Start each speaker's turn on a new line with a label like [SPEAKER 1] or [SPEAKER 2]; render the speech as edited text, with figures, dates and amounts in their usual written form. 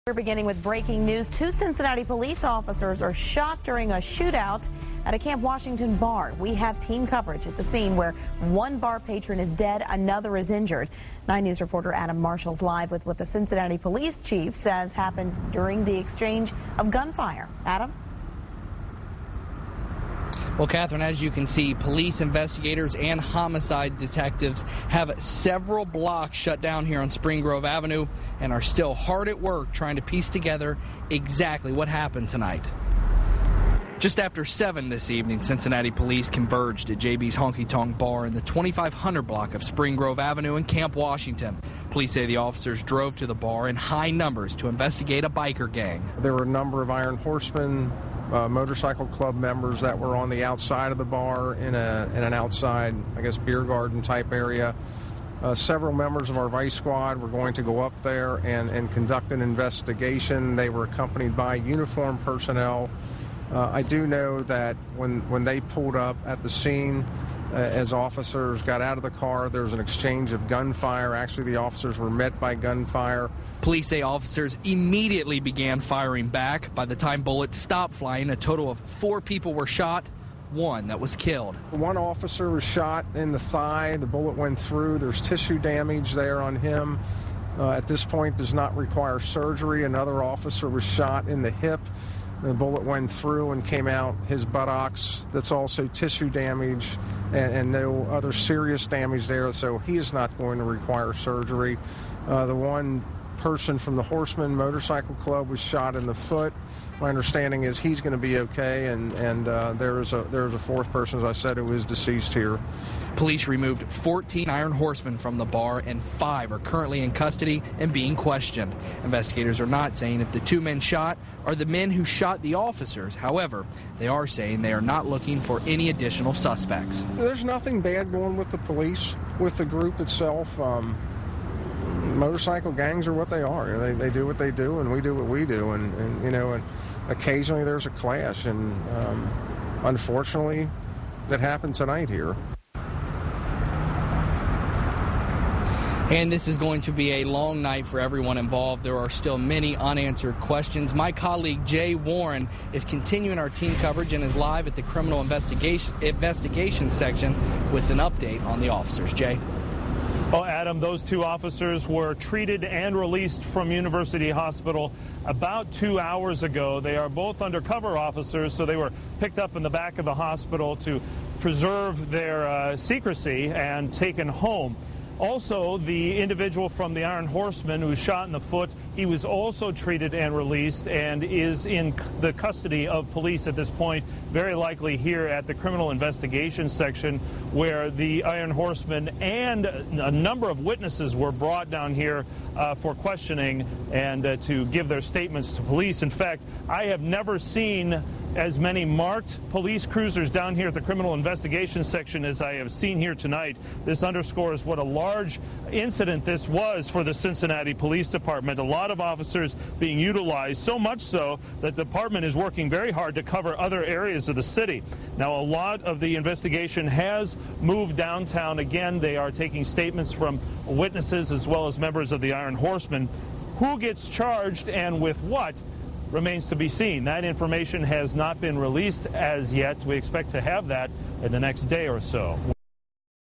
[SPEAKER 1] We're beginning with breaking news. 2 Cincinnati police officers are shot during a shootout at a Camp Washington bar. We have team coverage at the scene where one bar patron is dead, another is injured. 9 News reporter Adam Marshall's live with what the Cincinnati police chief says happened during the exchange of gunfire. Adam?
[SPEAKER 2] Well, Catherine, as you can see, police investigators and homicide detectives have several blocks shut down here on Spring Grove Avenue and are still hard at work trying to piece together exactly what happened tonight. Just after 7 this evening, Cincinnati police converged at JB's Honky Tonk Bar in the 2500 block of Spring Grove Avenue in Camp Washington. Police say the officers drove to the bar in high numbers to investigate a biker gang.
[SPEAKER 3] There were a number of Iron Horsemen, motorcycle club members that were on the outside of the bar in an outside, I guess, beer garden type area. Several members of our vice squad were going to go up there and conduct an investigation. They were accompanied by uniformed personnel. I do know that when they pulled up at the scene, as officers got out of the car, there was an exchange of gunfire. Actually, the officers were met by gunfire.
[SPEAKER 2] Police say officers immediately began firing back. By the time bullets stopped flying, a total of 4 people were shot, 1 that was killed.
[SPEAKER 3] One officer was shot in the thigh. The bullet went through. There's tissue damage there on him. At this point, does not require surgery. Another officer was shot in the hip. The bullet went through and came out his buttocks. That's also tissue damage and no other serious damage there, so he is not going to require surgery. The one person from the Horseman Motorcycle Club was shot in the foot. My understanding is he's going to be okay, and there is a 4th person, as I said, who is deceased here.
[SPEAKER 2] Police removed 14 Iron Horsemen from the bar, and 5 are currently in custody and being questioned. Investigators are not saying if the 2 men shot are the men who shot the officers. However, they are saying they are not looking for any additional suspects.
[SPEAKER 3] There's nothing bad going with the police, with the group itself. Motorcycle gangs are what they are. They do what they do, and we do what we do. And occasionally there's a clash, and unfortunately, that happened tonight here.
[SPEAKER 2] And this is going to be a long night for everyone involved. There are still many unanswered questions. My colleague Jay Warren is continuing our team coverage and is live at the criminal investigation section with an update on the officers. Jay?
[SPEAKER 4] Well, Adam, those 2 officers were treated and released from University Hospital about 2 hours ago. They are both undercover officers, so they were picked up in the back of the hospital to preserve their secrecy and taken home. Also, the individual from the Iron Horseman who was shot in the foot, he was also treated and released and is in the custody of police at this point, very likely here at the criminal investigation section, where the Iron Horseman and a number of witnesses were brought down here for questioning and to give their statements to police. In fact, I have never seen as many marked police cruisers down here at the criminal investigation section as I have seen here tonight. This underscores what a large incident this was for the Cincinnati Police Department. A lot of officers being utilized, so much so that the department is working very hard to cover other areas of the city. Now, a lot of the investigation has moved downtown again. They are taking statements from witnesses as well as members of the Iron Horsemen. Who gets charged and with what remains to be seen. That information has not been released as yet. We expect to have that in the next day or so.